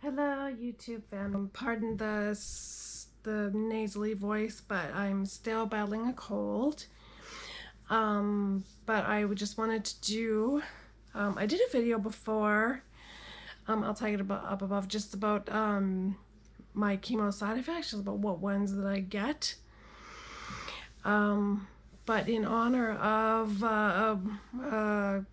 Hello YouTube fam. Pardon the nasally voice, but I'm still battling a cold. But I just wanted to do, I did a video before, I'll tag it up above, just about my chemo side effects, just about what ones that I get. But in honor of a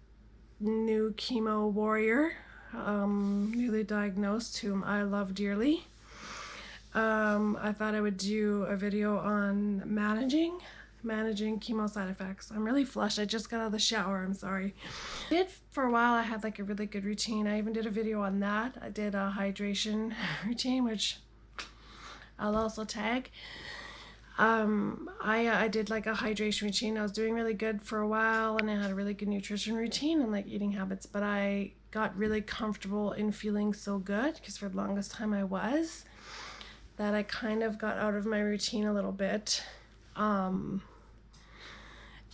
new chemo warrior, newly diagnosed, whom I love dearly, I thought I would do a video on managing chemo side effects. I'm really flushed. I just got out of the shower. I'm sorry. For a while I had like a really good routine. I even did a video on that. I did a hydration routine, which I'll also tag. I did like a hydration routine. I was doing really good for a while, and I had a really good nutrition routine and like eating habits, but I got really comfortable in feeling so good, because for the longest time I was, that I kind of got out of my routine a little bit. And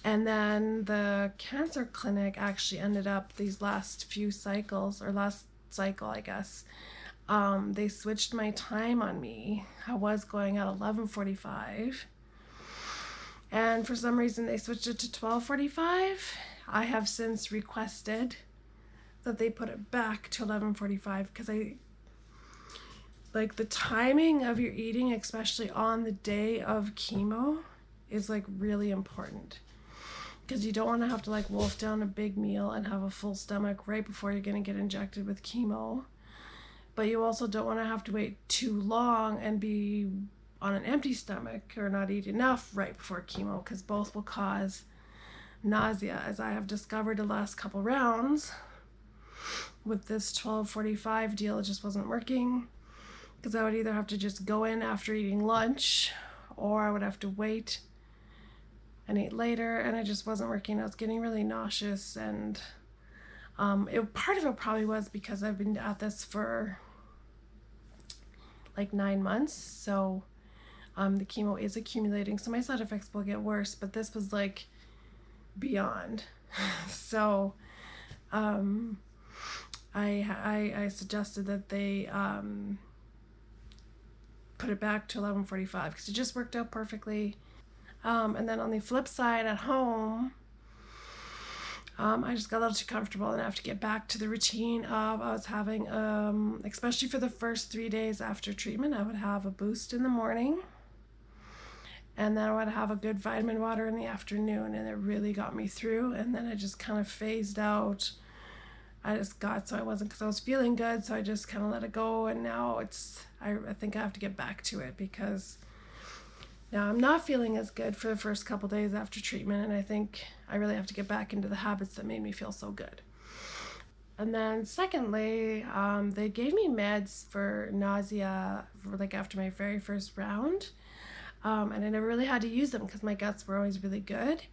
then the cancer clinic actually ended up, these last few cycles, or last cycle I guess, they switched my time on me. I was going at 11:45, and for some reason they switched it to 12:45. I have since requested that they put it back to 11:45, because I like the timing of your eating, especially on the day of chemo, is like really important, because you don't want to have to like wolf down a big meal and have a full stomach right before you're going to get injected with chemo. But you also don't want to have to wait too long and be on an empty stomach or not eat enough right before chemo, because both will cause nausea, as I have discovered the last couple rounds with this 12:45 deal. It just wasn't working, because I would either have to just go in after eating lunch, or I would have to wait and eat later, and it just wasn't working. I was getting really nauseous, and part of it probably was because I've been at this for like 9 months, so the chemo is accumulating, so my side effects will get worse, but this was like beyond. So I suggested that they put it back to 11:45, because it just worked out perfectly. And then on the flip side, at home, I just got a little too comfortable, and I have to get back to the routine of, I was having, especially for the first 3 days after treatment, I would have a boost in the morning, and then I would have a good vitamin water in the afternoon, and it really got me through. And then I just kind of phased out. I was feeling good, so I just kind of let it go, and now I think I have to get back to it, because now I'm not feeling as good for the first couple days after treatment, and I think I really have to get back into the habits that made me feel so good. And then secondly, they gave me meds for nausea for like after my very first round, and I never really had to use them because my guts were always really good.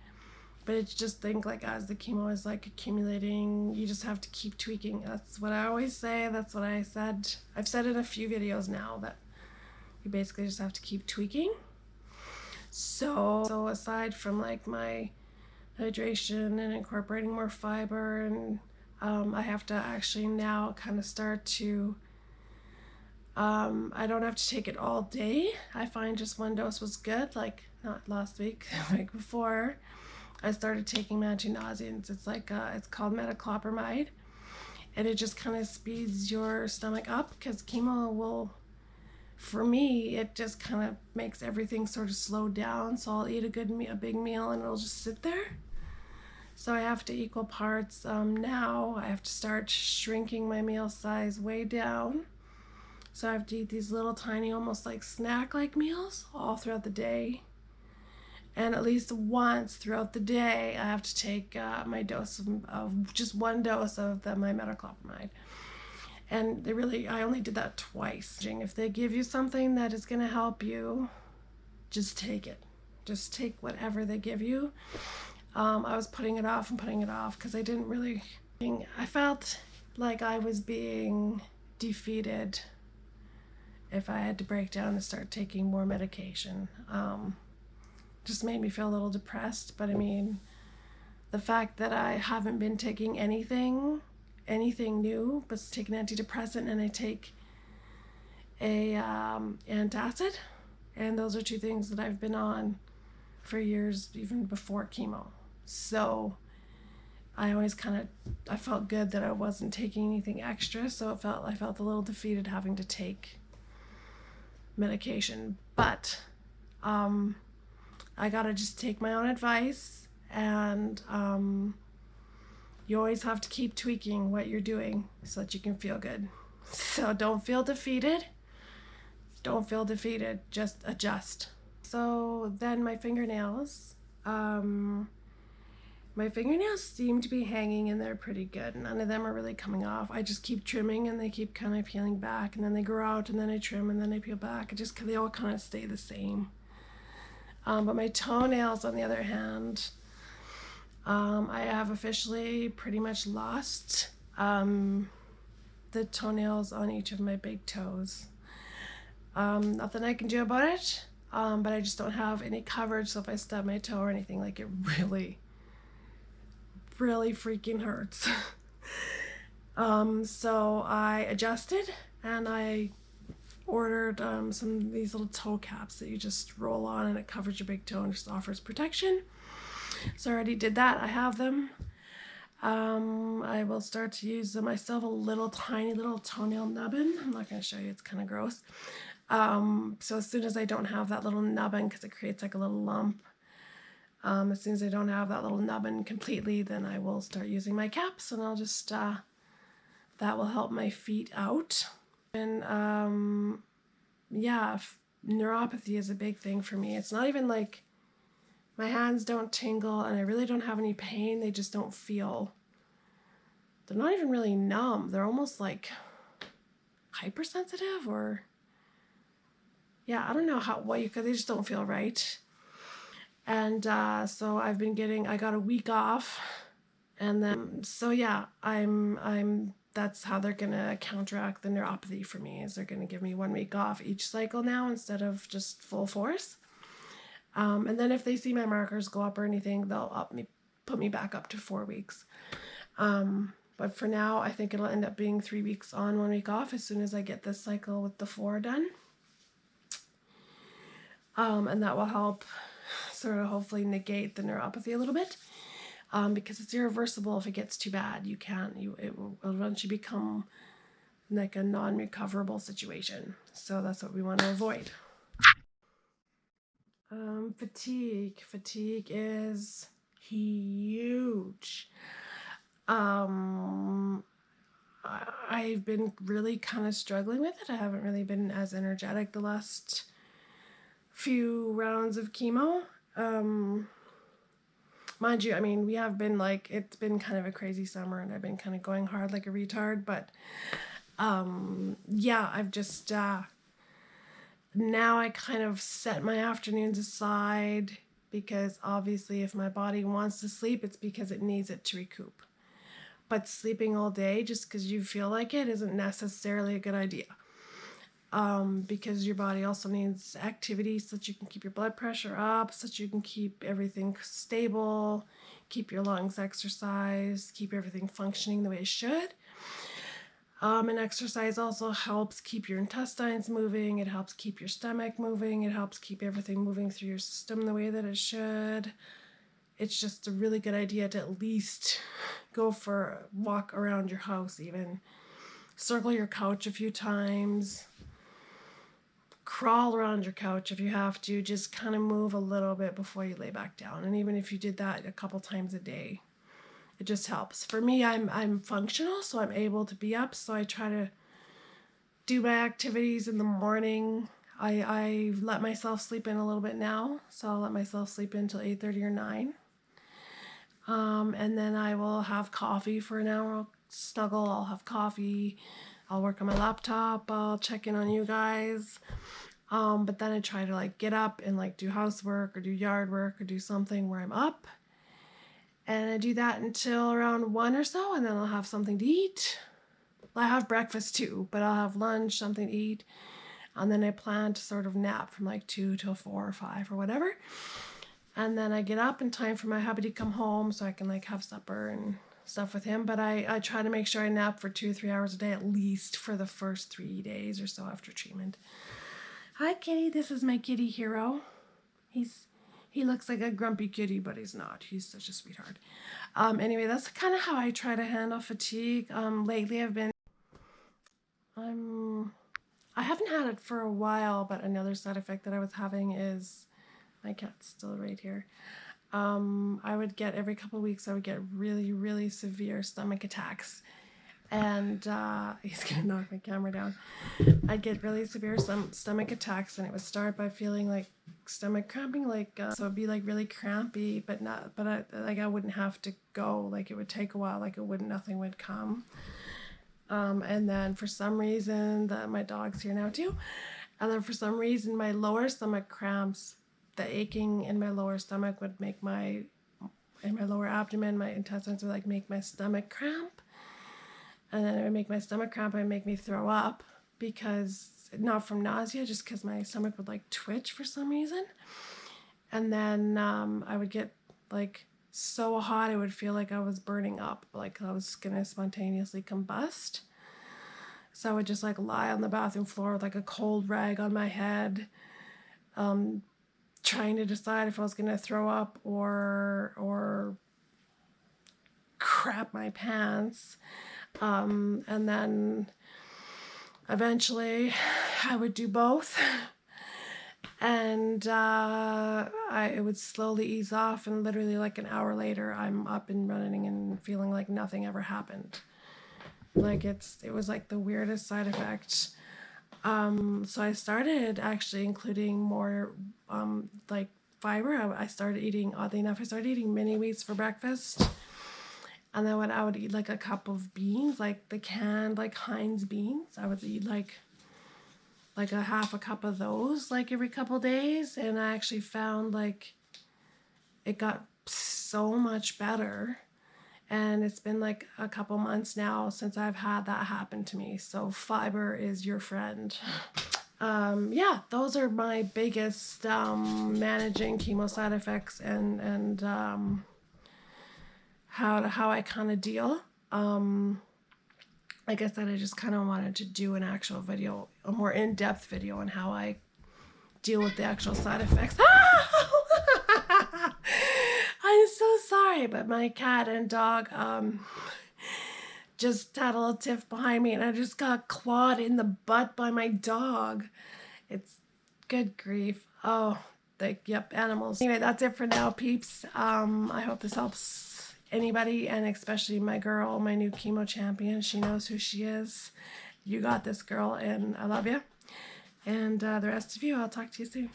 But it's just think like, as the chemo is like accumulating, you just have to keep tweaking. That's what I always say. That's what I said. I've said in a few videos now, that you basically just have to keep tweaking. So aside from like my hydration and incorporating more fiber, and I have to actually now kind of start to, I don't have to take it all day. I find just one dose was good, like not last week, the week before. I started taking anti-nauseants. It's like it's called metoclopramide, and it just kind of speeds your stomach up, because chemo will, for me, it just kind of makes everything sort of slow down. So I'll eat a big meal, and it'll just sit there. So I have to equal parts. Now I have to start shrinking my meal size way down. So I have to eat these little tiny, almost like snack-like meals all throughout the day. And at least once throughout the day, I have to take my dose of just one dose of my metoclopramide. And I only did that twice. If they give you something that is going to help you, just take it. Just take whatever they give you. I was putting it off because I felt like I was being defeated if I had to break down and start taking more medication. Just made me feel a little depressed. But I mean, the fact that I haven't been taking anything new, but take an antidepressant, and I take a antacid, and those are two things that I've been on for years, even before chemo. So I always I felt good that I wasn't taking anything extra, so I felt a little defeated having to take medication. But I gotta just take my own advice, and you always have to keep tweaking what you're doing so that you can feel good. So don't feel defeated. Don't feel defeated. Just adjust. So then my fingernails. My fingernails seem to be hanging in there pretty good. None of them are really coming off. I just keep trimming and they keep kind of peeling back, and then they grow out, and then I trim and then they peel back. They all kind of stay the same. But my toenails, on the other hand, I have officially pretty much lost the toenails on each of my big toes. Nothing I can do about it, but I just don't have any coverage, so if I stub my toe or anything, like, it really freaking hurts. So I adjusted, and I ordered some of these little toe caps that you just roll on, and it covers your big toe and just offers protection. So I already did that. I have them. I will start to use them. I still have a little tiny little toenail nubbin. I'm not going to show you, it's kind of gross. So as soon as I don't have that little nubbin, because it creates like a little lump, as soon as I don't have that little nubbin completely, then I will start using my caps, and I'll just, that will help my feet out. And yeah, neuropathy is a big thing for me. It's not even like my hands don't tingle, and I really don't have any pain. They just don't feel, they're not even really numb. They're almost like hypersensitive, or yeah, I don't know they just don't feel right. And so I got a week off, and then, so yeah, that's how they're gonna counteract the neuropathy for me, is they're gonna give me 1 week off each cycle now instead of just full force. And then if they see my markers go up or anything, they'll put me back up to 4 weeks. But for now, I think it'll end up being 3 weeks on, 1 week off as soon as I get this cycle with the 4 done. And that will help sort of hopefully negate the neuropathy a little bit, because it's irreversible. If it gets too bad, it will eventually become like a non-recoverable situation. So that's what we want to avoid. Fatigue is huge. I've been really kind of struggling with it. I haven't really been as energetic the last few rounds of chemo. Mind you, I mean, it's been kind of a crazy summer, and I've been kind of going hard like a retard, but yeah, I've just now I kind of set my afternoons aside, because obviously if my body wants to sleep, it's because it needs it to recoup. But sleeping all day just because you feel like it isn't necessarily a good idea. Because your body also needs activity so that you can keep your blood pressure up, so that you can keep everything stable, keep your lungs exercised, keep everything functioning the way it should. And exercise also helps keep your intestines moving. It helps keep your stomach moving. It helps keep everything moving through your system the way that it should. It's just a really good idea to at least go for a walk around your house, even circle your couch a few times, crawl around your couch if you have to. Just kind of move a little bit before you lay back down. And even if you did that a couple times a day, it just helps. For me, I'm functional, so I'm able to be up, so I try to do my activities in the morning. I let myself sleep in a little bit now, so I'll let myself sleep in until 8:30 or 9. And then I will have coffee for an hour. I'll snuggle, I'll have coffee, I'll work on my laptop, I'll check in on you guys. But then I try to like get up and like do housework or do yard work or do something where I'm up. And I do that until around 1 or so, and then I'll have something to eat. I have breakfast too, but I'll have lunch, something to eat. And then I plan to sort of nap from like 2 till 4 or 5 or whatever. And then I get up in time for my hubby to come home so I can like have supper and stuff with him, but I try to make sure I nap for 2 or 3 hours a day at least for the first 3 days or so after treatment. Hi kitty, this is my kitty hero. He looks like a grumpy kitty, but he's not. He's such a sweetheart. Anyway, that's kind of how I try to handle fatigue. Lately I haven't had it for a while, but another side effect that I was having is, my cat's still right here. I would get, every couple of weeks, I would get really, really severe stomach attacks. And he's gonna knock my camera down. I'd get really severe stomach attacks, and it would start by feeling like stomach cramping, so it'd be like really crampy, but I wouldn't have to go, like it would take a while, like nothing would come. And then for some reason, my dog's here now too, and then for some reason my lower stomach cramps, the aching in my lower stomach would make in my lower abdomen, my intestines would like make my stomach cramp. And then it would make my stomach cramp and make me throw up, because, not from nausea, just because my stomach would like twitch for some reason. And then I would get like so hot, it would feel like I was burning up, like I was gonna spontaneously combust. So I would just like lie on the bathroom floor with like a cold rag on my head, trying to decide if I was gonna throw up or crap my pants. And then eventually I would do both, and it would slowly ease off, and literally like an hour later I'm up and running and feeling like nothing ever happened. Like it was like the weirdest side effect. So I started actually including more like fiber. I started eating, oddly enough, I started eating mini wheats for breakfast. And then when I would eat like a cup of beans, like the canned like Heinz beans, I would eat like a half a cup of those like every couple days. And I actually found like it got so much better. And it's been like a couple months now since I've had that happen to me. So fiber is your friend. Yeah, those are my biggest managing chemo side effects and how I kind of deal. Like I said, I just kind of wanted to do an actual video, a more in-depth video on how I deal with the actual side effects. I'm so sorry, but my cat and dog just had a little tiff behind me, and I just got clawed in the butt by my dog. It's good grief. Oh, yep, animals. Anyway, that's it for now, peeps. I hope this helps anybody, and especially my girl, my new chemo champion. She knows who she is. You got this, girl, and I love you. And the rest of you, I'll talk to you soon.